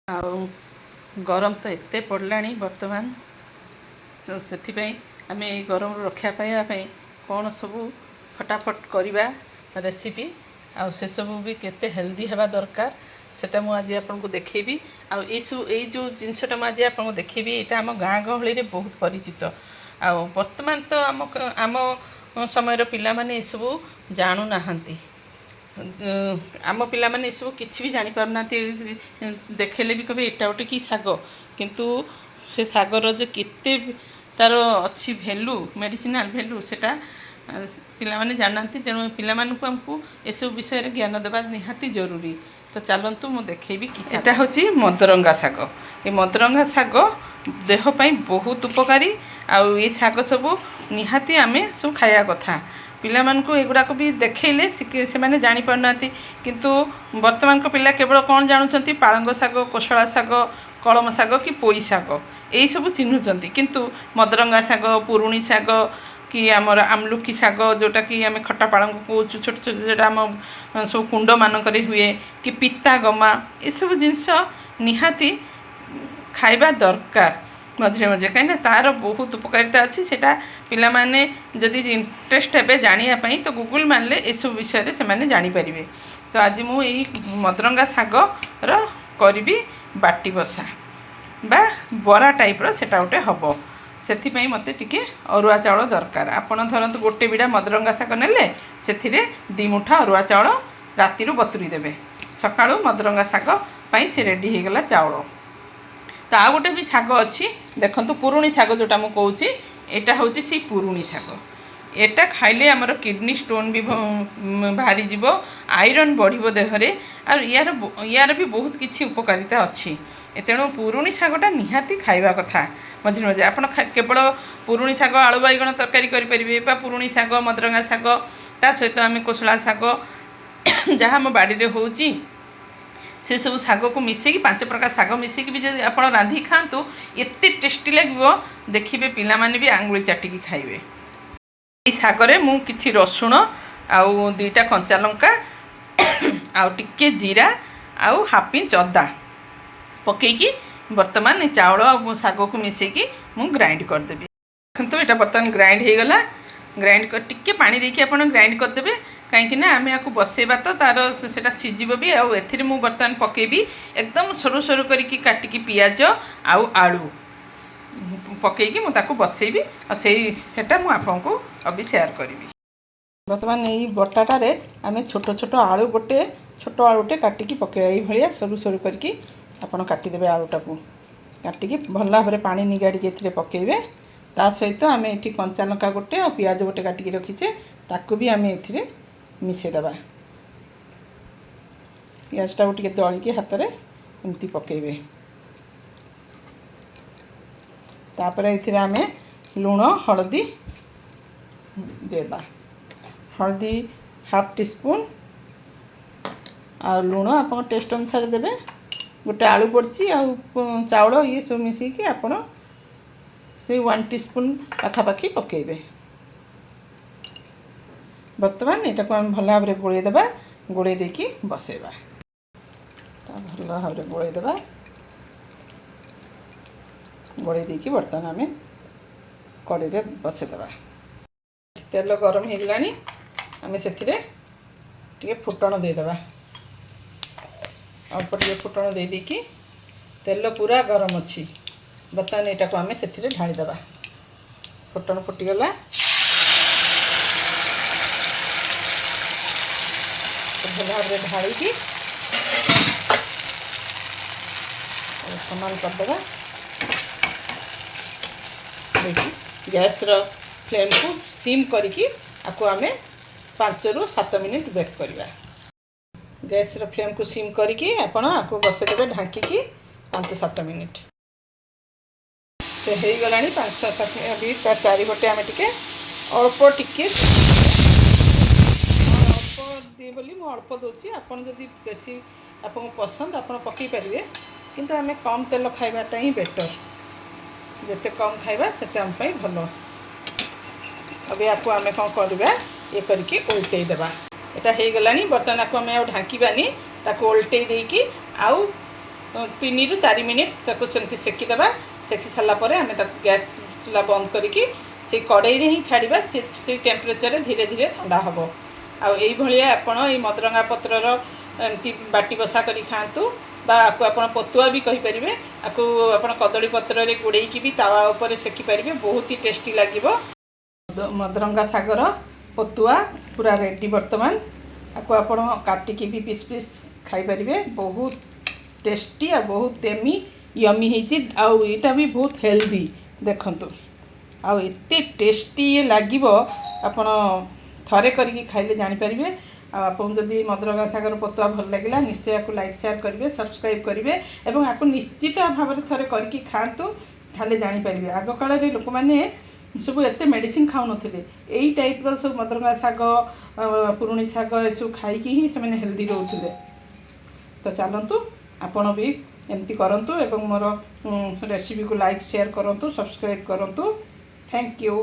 ଆଉ ଗରମ ତ ଏତେ ପଡ଼ିଲାଣି ବର୍ତ୍ତମାନ, ତ ସେଥିପାଇଁ ଆମେ ଏଇ ଗରମରୁ ରକ୍ଷା ପାଇବା ପାଇଁ କ'ଣ ସବୁ ଫଟାଫଟ କରିବା ରେସିପି, ଆଉ ସେସବୁ ବି କେତେ ହେଲ୍ଦି ହେବା ଦରକାର ସେଟା ମୁଁ ଆଜି ଆପଣଙ୍କୁ ଦେଖେଇବି। ଆଉ ଏଇ ଯେଉଁ ଜିନିଷଟା ମୁଁ ଆଜି ଆପଣଙ୍କୁ ଦେଖେଇବି, ଏଇଟା ଆମ ଗାଁ ଗହଳିରେ ବହୁତ ପରିଚିତ। ଆଉ ବର୍ତ୍ତମାନ ତ ଆମ ସମୟର ପିଲାମାନେ ଏସବୁ ଜାଣୁନାହାନ୍ତି। ଆମ ପିଲାମାନେ ଏସବୁ କିଛି ବି ଜାଣିପାରୁନାହାନ୍ତି। ଦେଖେଇଲେ ବି କହିବେ ଏଇଟା ଗୋଟେ କି ଶାଗ, କିନ୍ତୁ ସେ ଶାଗର ଯେ କେତେ ତା'ର ଅଛି ଭ୍ୟାଲୁ, ମେଡ଼ିସିନାଲ୍ ଭ୍ୟାଲୁ, ସେଟା ପିଲାମାନେ ଜାଣିନାହାନ୍ତି। ତେଣୁ ପିଲାମାନଙ୍କୁ ଆମକୁ ଏସବୁ ବିଷୟରେ ଜ୍ଞାନ ଦେବା ନିହାତି ଜରୁରୀ। ତ ଚାଲନ୍ତୁ ମୁଁ ଦେଖେଇବି କି ଏଇଟା ହେଉଛି ମଦରଙ୍ଗା ଶାଗ। ଏ ମଦରଙ୍ଗା ଶାଗ ଦେହ ପାଇଁ ବହୁତ ଉପକାରୀ। ଆଉ ଏ ଶାଗ ସବୁ ନିହାତି ଆମେ ସବୁ ଖାଇବା କଥା। ପିଲାମାନଙ୍କୁ ଏଗୁଡ଼ାକ ବି ଦେଖେଇଲେ ସେମାନେ ଜାଣିପାରୁନାହାନ୍ତି। କିନ୍ତୁ ବର୍ତ୍ତମାନଙ୍କ ପିଲା କେବଳ କ'ଣ ଜାଣୁଛନ୍ତି, ପାଳଙ୍ଗ ଶାଗ, କୋଶଳା ଶାଗ, କଳମ ଶାଗ କି ପୋଇ ଶାଗ ଏଇସବୁ ଚିହ୍ନୁଛନ୍ତି। କିନ୍ତୁ ମଦରଙ୍ଗା ଶାଗ, ପୁରୁଣି ଶାଗ କି ଆମର ଆମଲୁକି ଶାଗ, ଯେଉଁଟାକି ଆମେ ଖଟା ପାଳଙ୍ଗ କହୁଛୁ, ଛୋଟ ଛୋଟ ଯେଉଁଟା ଆମ ସବୁ କୁଣ୍ଡମାନଙ୍କରେ ହୁଏ, କି ପିତା ଗମା, ଏସବୁ ଜିନିଷ ନିହାତି ଖାଇବା ଦରକାର ମଝିରେ ମଝିରେ, କାହିଁକିନା ତା'ର ବହୁତ ଉପକାରିତା ଅଛି। ସେଇଟା ପିଲାମାନେ ଯଦି ଇଣ୍ଟରେଷ୍ଟ ହେବେ ଜାଣିବା ପାଇଁ, ତ ଗୁଗୁଲ ମାରିଲେ ଏସବୁ ବିଷୟରେ ସେମାନେ ଜାଣିପାରିବେ। ତ ଆଜି ମୁଁ ଏଇ ମଦରଙ୍ଗା ଶାଗର କରିବି ବାଟି ବସା ବା ବରା ଟାଇପ୍ର ସେଟା ଗୋଟେ ହେବ। ସେଥିପାଇଁ ମୋତେ ଟିକେ ଅରୁଆ ଚାଉଳ ଦରକାର। ଆପଣ ଧରନ୍ତୁ ଗୋଟେ ବିଡ଼ା ମଦରଙ୍ଗା ଶାଗ ନେଲେ, ସେଥିରେ 2 ମୁଠା ଅରୁଆ ଚାଉଳ ରାତିରୁ ବତୁରି ଦେବେ। ସକାଳୁ ମଦରଙ୍ଗା ଶାଗ ପାଇଁ ସେ ରେଡ଼ି ହୋଇଗଲା ଚାଉଳ। ତ ଆଉ ଗୋଟେ ବି ଶାଗ ଅଛି, ଦେଖନ୍ତୁ ପୁରୁଣି ଶାଗ ଯେଉଁଟା ମୁଁ କହୁଛି, ଏଇଟା ହେଉଛି ସେଇ ପୁରୁଣି ଶାଗ। ଏଟା ଖାଇଲେ ଆମର କିଡ଼ନୀ ଷ୍ଟୋନ୍ ବି ବାହାରିଯିବ, ଆଇରନ୍ ବଢ଼ିବ ଦେହରେ, ଆଉ ୟାର ବି ବହୁତ କିଛି ଉପକାରିତା ଅଛି। ତେଣୁ ପୁରୁଣି ଶାଗଟା ନିହାତି ଖାଇବା କଥା ମଝିରେ ମଝିରେ। ଆପଣ କେବଳ ପୁରୁଣି ଶାଗ ଆଳୁ ବାଇଗଣ ତରକାରୀ କରିପାରିବେ, ବା ପୁରୁଣି ଶାଗ, ମଦରଙ୍ଗା ଶାଗ, ତା ସହିତ ଆମେ କୋଶଳା ଶାଗ ଯାହା ଆମ ବାଡ଼ିରେ ହେଉଛି ସେସବୁ ଶାଗକୁ ମିଶାଇକି 5 ପ୍ରକାର ଶାଗ ମିଶାଇକି ବି ଯଦି ଆପଣ ରାନ୍ଧିକି ଖାଆନ୍ତୁ, ଏତେ ଟେଷ୍ଟି ଲାଗିବ, ଦେଖିବେ ପିଲାମାନେ ବି ଆଙ୍ଗୁଳି ଚାଟିକି ଖାଇବେ। ଏଇ ଶାଗରେ ମୁଁ କିଛି ରସୁଣ ଆଉ 2ଟା କଞ୍ଚା ଲଙ୍କା ଆଉ ଟିକେ ଜିରା ଆଉ ହାଫ୍ ଇଞ୍ଚ ଅଦା ପକାଇକି ବର୍ତ୍ତମାନ ଏ ଚାଉଳ ଆଉ ଶାଗକୁ ମିଶାଇକି ମୁଁ ଗ୍ରାଇଣ୍ଡ କରିଦେବି। ଦେଖନ୍ତୁ ଏଇଟା ବର୍ତ୍ତମାନ ଗ୍ରାଇଣ୍ଡ ହୋଇଗଲା। ଗ୍ରାଇଣ୍ଡ କରି ଟିକେ ପାଣି ଦେଇକି ଆପଣ ଗ୍ରାଇଣ୍ଡ କରିଦେବେ, କାହିଁକିନା ଆମେ ଆକୁ ବସେଇବା, ତ ତା'ର ସେଇଟା ସିଝିବ ବି। ଆଉ ଏଥିରେ ମୁଁ ବର୍ତ୍ତମାନ ପକାଇବି ଏକଦମ ସରୁ ସରୁ କରିକି କାଟିକି ପିଆଜ ଆଉ ଆଳୁ ପକାଇକି ମୁଁ ତାକୁ ବସେଇବି। ଆଉ ସେଟା ମୁଁ ଆପଣଙ୍କୁ ଅବି ସେୟାର କରିବି। ବର୍ତ୍ତମାନ ଏଇ ବଟାଟାରେ ଆମେ ଛୋଟ ଛୋଟ ଆଳୁ, ଛୋଟ ଆଳୁଟେ କାଟିକି ପକାଇବା। ଏଇଭଳିଆ ସରୁ ସରୁ କରିକି ଆପଣ କାଟିଦେବେ ଆଳୁଟାକୁ। କାଟିକି ଭଲ ଭାବରେ ପାଣି ନିଗାଡ଼ିକି ଏଥିରେ ପକାଇବେ। ତା ସହିତ ଆମେ ଏଠି କଞ୍ଚା ଲଙ୍କା ଗୋଟେ ଆଉ ପିଆଜ ଗୋଟେ କାଟିକି ରଖିଛେ, ତାକୁ ବି ଆମେ ଏଥିରେ ମିଶାଇଦେବା। ପିଆଜଟାକୁ ଟିକେ ଦଳିକି ହାତରେ ଏମିତି ପକାଇବେ। ତାପରେ ଏଥିରେ ଆମେ ଲୁଣ, ହଳଦୀ ଦେବା। ହଳଦୀ ହାଫ୍ ଟିସ୍ପୁନ୍, ଆଉ ଲୁଣ ଆପଣ ଟେଷ୍ଟ ଅନୁସାରେ ଦେବେ। ଗୋଟେ ଆଳୁ ପଡ଼ିଛି, ଆଉ ଚାଉଳ ଇଏ ସବୁ ମିଶାଇକି ଆପଣ ସେଇ 1 ଟିସ୍ପୁନ୍ ପାଖାପାଖି ପକାଇବେ। ବର୍ତ୍ତମାନ ଏଟାକୁ ଆମେ ଭଲ ଭାବରେ ଗୋଳେଇ ଦେବା। ଗୋଳେଇ ଦେଇକି ବସାଇବା। ଭଲ ଭାବରେ ଗୋଳେଇ ଦେବା। ଗୋଳେଇ ଦେଇକି ବର୍ତ୍ତମାନ ଆମେ କଡ଼େଇରେ ବସାଇଦେବା। ତେଲ ଗରମ ହୋଇଗଲାଣି, ଆମେ ସେଥିରେ ଟିକେ ଫୁଟଣ ଦେଇଦେବା। ଅଳ୍ପ ଟିକେ ଫୁଟଣ ଦେଇକି, ତେଲ ପୁରା ଗରମ ଅଛି, ବର୍ତ୍ତମାନ ଏଇଟାକୁ ଆମେ ସେଥିରେ ଢାଳିଦେବା। ଫୁଟଣ ଫୁଟିଗଲା, ଭଲ ଭାବରେ ଢାଳିକି ସମାନ କରିଦେବା। ଗ୍ୟାସ୍ର ଫ୍ଲେମ୍କୁ ସିମ୍ କରିକି ଆକୁ ଆମେ 5ରୁ 7 ମିନିଟ୍ ବେକ୍ କରିବା। ଗ୍ୟାସ୍ର ଫ୍ଲେମ୍କୁ ସିମ୍ କରିକି ଆପଣ ଆକୁ ବସାଇଦେବେ ଢାଙ୍କିକି 5-7 ମିନିଟ୍। ସେ ହେଇଗଲାଣି 5-7 ମିନିଟ୍। ତା ଚାରିପଟେ ଆମେ ଟିକେ ଅଳ୍ପ ଦିଏ ବୋଲି ମୁଁ ଅଳ୍ପ ଦେଉଛି। ଆପଣ ଯଦି ବେଶୀ ଆପଣଙ୍କୁ ପସନ୍ଦ ଆପଣ ପକାଇ ପାରିବେ, କିନ୍ତୁ ଆମେ କମ୍ ତେଲ ଖାଇବାଟା ହିଁ ବେଟର୍। ଯେତେ କମ୍ ଖାଇବା ସେତେ ଆମ ପାଇଁ ଭଲ। ଏବେ ଆକୁ ଆମେ କ'ଣ କରିବା, ଇଏ କରିକି ଓଲଟେଇ ଦେବା। এটা হয়ে গলানি। বর্তমান আকু আমি আর ঢাকিবানি, তাকে ওল্টেই ଦେଇକି ଆଉ 3 ରୁ 4 मिनिट ताको सेमती सेकीदेवा सेकी सारा पर आम गैस चूल्हा बंद करके से कड़ई ही छाड़ा से टेम्परेचर धीरे धीरे ठंडा हम आई आपण ये मदरंगा पत्रर एमती बाटी बसा कर खातु आपको आप पतुआ भी कहींपर आपको आप कदली पत्र गोड़े भी तावा उपर सेकी पारे बहुत ही टेस्टी लगे मदरंगा सागर पतुआ पूरा रेडी बर्तमान आपको आपण काटिकी भी पीस पीस खाईपारे बहुत टेस्टी आ बहुत यमी यमी होटा भी बहुत हेल्दी देखंतु आउ एते टेस्टी ये लागिबो आपण थरे करके खाइले जानि परिबे आपन जदि मदरंगा सागर पतुआ भल लागिला निश्चय आपको लाइक शेयर करेंगे सब्सक्राइब करेंगे एवं आपको निश्चित भाव में थरे करके खातु ताले जानि परिबे आग काल रे लोक माने सब एते मेडिसिन खाउ नथिले एई टाइप रो सब मदरंगा साग पुरुणी साग ए सब खाइकी ही से माने हेल्दी रहउथिले तो चलंतु आपण भी एमती करंतु एवं मोर रेसिपी को लाइक शेयर करंतु सब्सक्राइब करंतु थैंक यू।